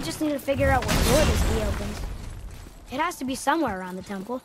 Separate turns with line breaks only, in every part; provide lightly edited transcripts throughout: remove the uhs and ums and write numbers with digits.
we just need to figure out what door this key opens. It has to be somewhere around the temple.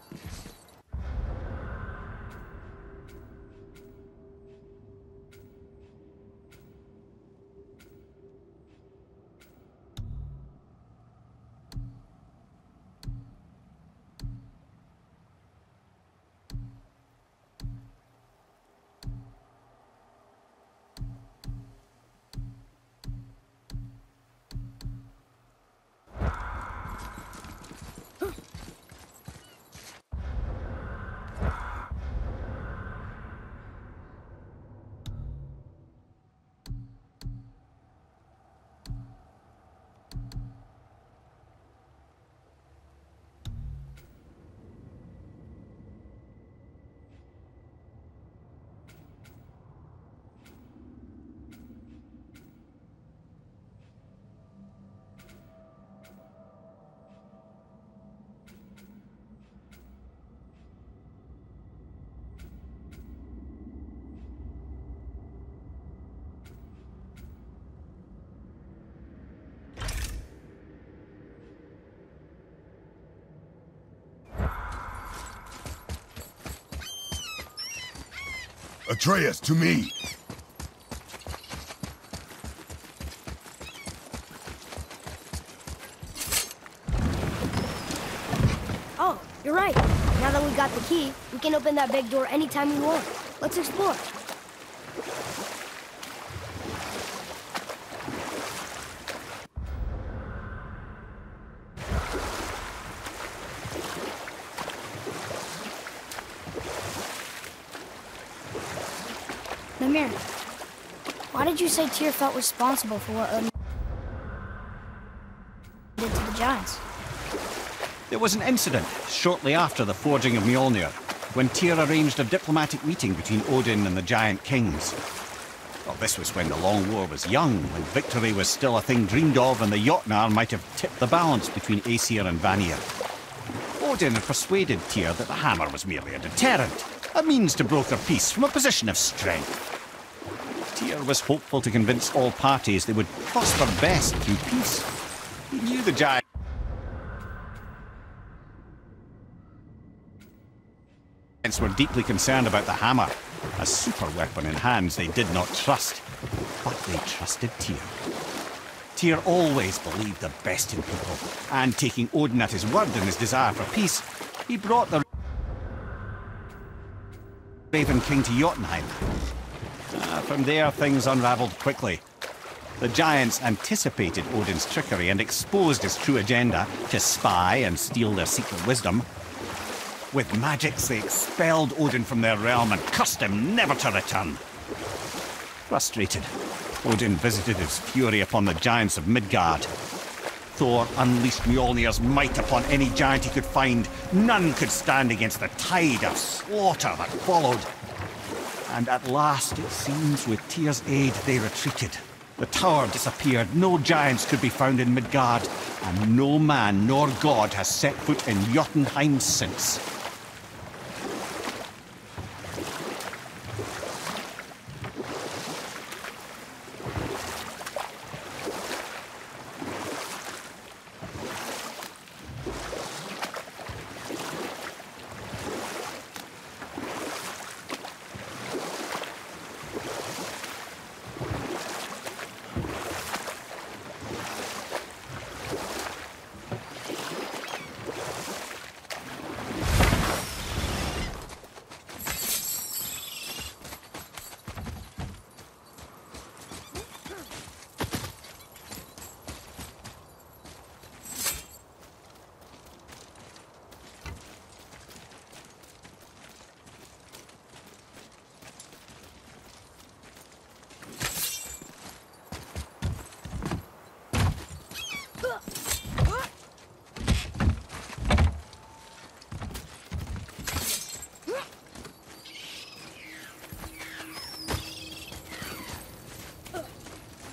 Atreus, to me!
Oh, you're right. Now that we got the key, we can open that big door anytime we want. Let's explore. Mimir, why did you say Tyr felt responsible for what Odin did to the giants?
There was an incident shortly after the forging of Mjolnir, when Tyr arranged a diplomatic meeting between Odin and the giant kings. Well, this was when the Long War was young, when victory was still a thing dreamed of, and the Jotnar might have tipped the balance between Aesir and Vanir. Odin had persuaded Tyr that the hammer was merely a deterrent, a means to broker peace from a position of strength. Tyr was hopeful to convince all parties they would prosper best through peace. He knew the giants were deeply concerned about the hammer, a super weapon in hands they did not trust. But they trusted Tyr. Tyr always believed the best in people, and taking Odin at his word in his desire for peace, he brought the Raven King to Jotunheim. From there, things unraveled quickly. The giants anticipated Odin's trickery and exposed his true agenda to spy and steal their secret wisdom. With magics, they expelled Odin from their realm and cursed him never to return. Frustrated, Odin visited his fury upon the giants of Midgard. Thor unleashed Mjolnir's might upon any giant he could find. None could stand against the tide of slaughter that followed. And at last, it seems, with Tyr's aid, they retreated. The tower disappeared, no giants could be found in Midgard, and no man nor god has set foot in Jotunheim since.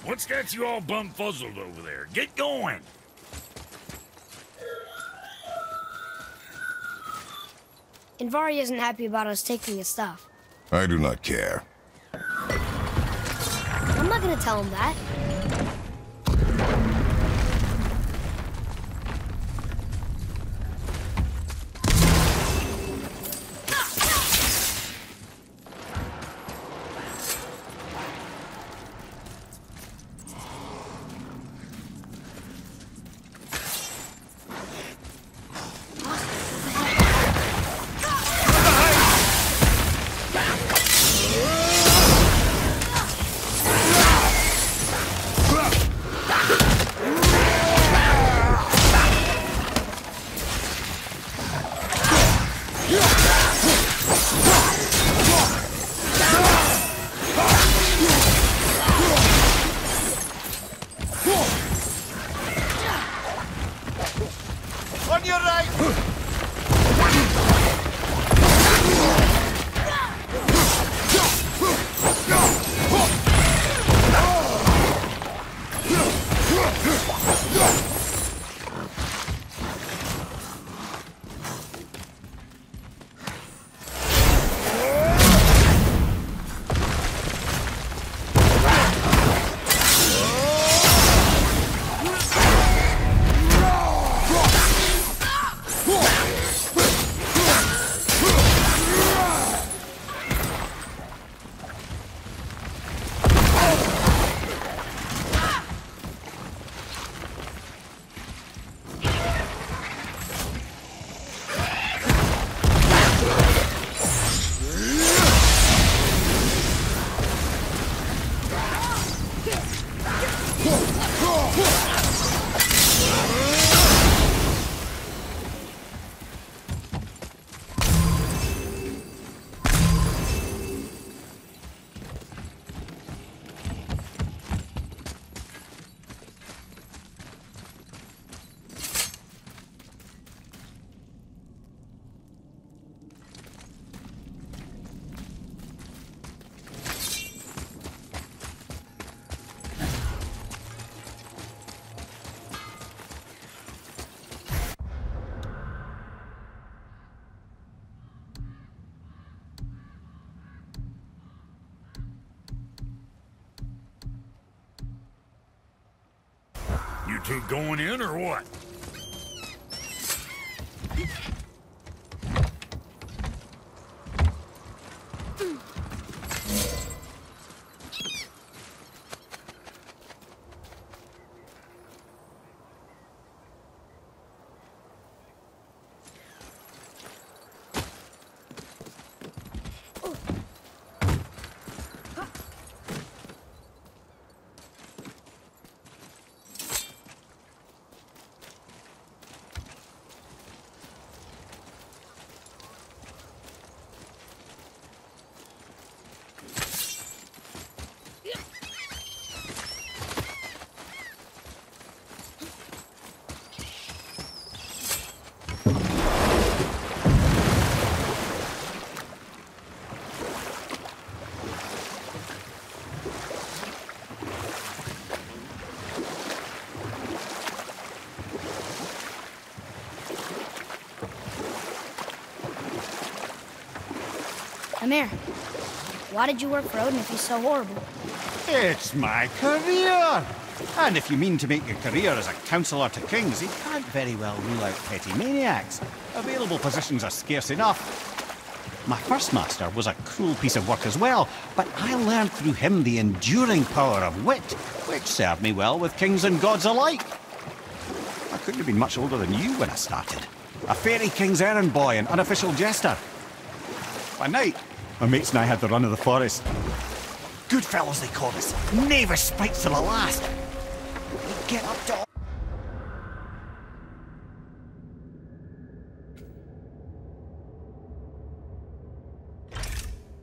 What's got you all bum-fuzzled over there? Get going!
Invari isn't happy about us taking his stuff.
I do not care.
I'm not gonna tell him that.
two going in or what?
Amir, why did you work for Odin if he's so horrible?
It's my career! And if you mean to make your career as a counsellor to kings, you can't very well rule out petty maniacs. Available positions are scarce enough. My first master was a cruel piece of work as well, but I learned through him the enduring power of wit, which served me well with kings and gods alike. I couldn't have been much older than you when I started. A fairy king's errand boy and unofficial jester. By night, my mates and I had the run of the forest. Good fellows, they call us. Never sprites to the last. We get up to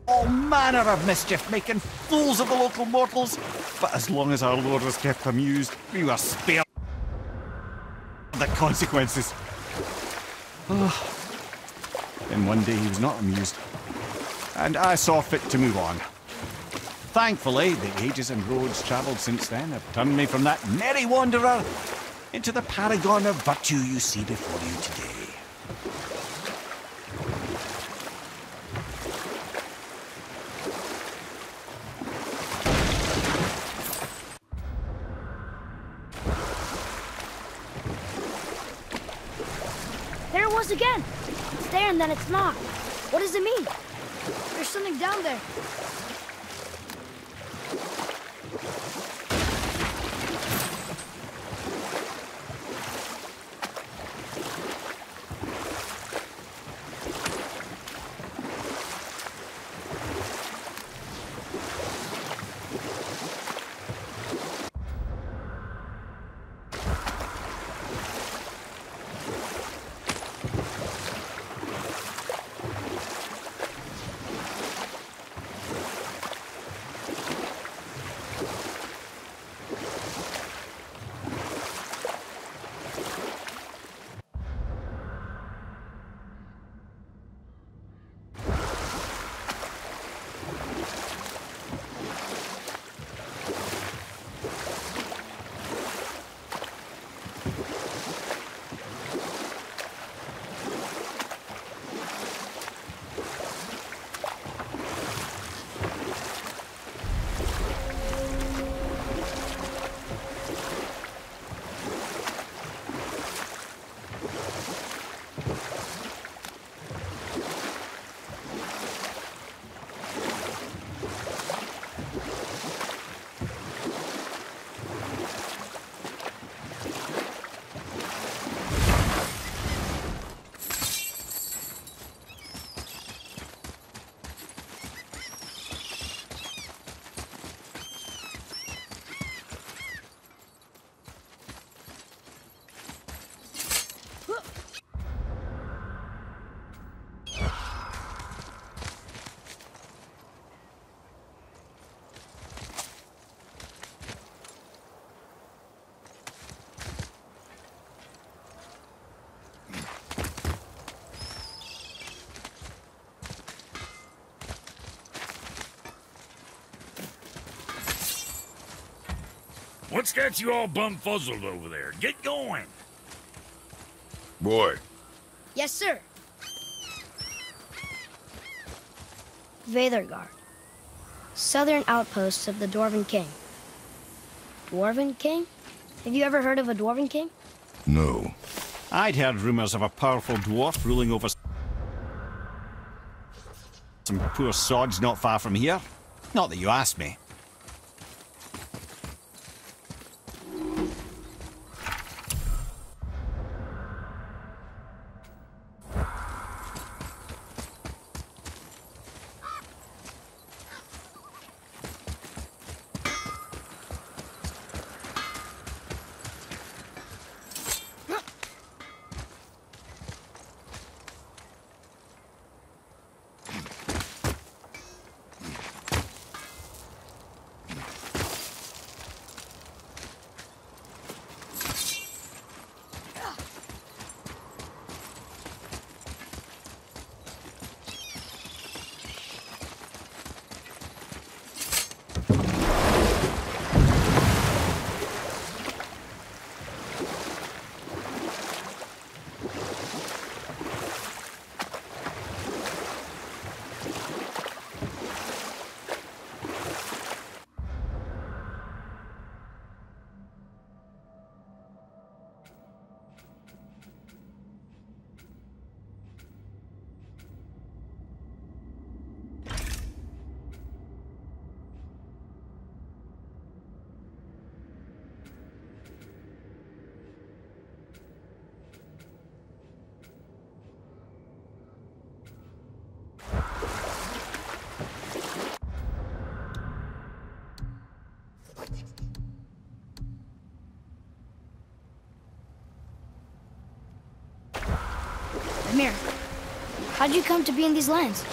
all manner of mischief, making fools of the local mortals. But as long as our lord was kept amused, we were spared the consequences. Then one day he was not amused, and I saw fit to move on. Thankfully, the ages and roads travelled since then have turned me from that merry wanderer into the paragon of virtue you see before you today.
There it was again. It's there and then it's not. What does it mean? There's something down there.
What's got you all bumfuzzled over there? Get going!
Boy,
Yes, sir. Veðurgard. Southern outposts of the Dwarven King. Dwarven King? Have you ever heard of a Dwarven king?
No.
I'd heard rumours of a powerful dwarf ruling over some poor sods not far from here. Not that you asked me.
Amir, how'd you come to be in these lands?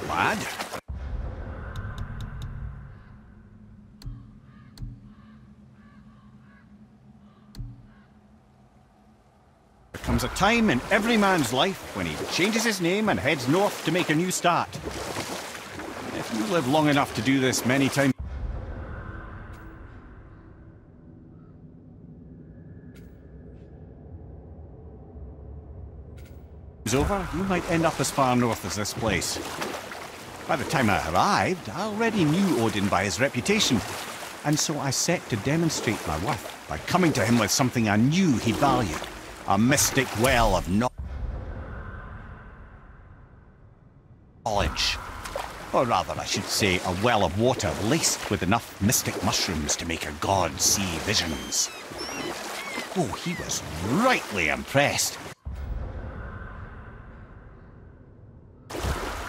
Lad? There comes a time in every man's life when he changes his name and heads north to make a new start. If you live long enough to do this many times over, you might end up as far north as this place. By the time I arrived, I already knew Odin by his reputation, and so I set to demonstrate my worth by coming to him with something I knew he'd value. A mystic well of knowledge. Or rather, I should say, a well of water laced with enough mystic mushrooms to make a god see visions. Oh, he was rightly impressed.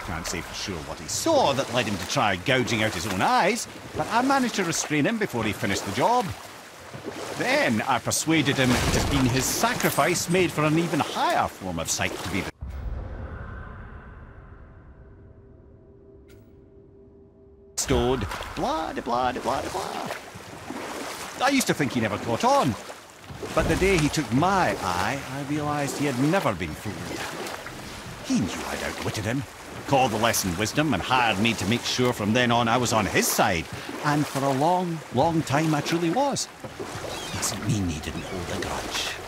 Can't say for sure what he saw that led him to try gouging out his own eyes, but I managed to restrain him before he finished the job. Then I persuaded him it had been his sacrifice made for an even higher form of sight to be bestowed. Blah, de blah, de blah, de blah. I used to think he never caught on, but the day he took my eye, I realised he had never been fooled. He knew I'd outwitted him, called the lesson wisdom, and hired me to make sure from then on I was on his side. And for a long, long time I truly was. Doesn't mean he didn't hold a grudge.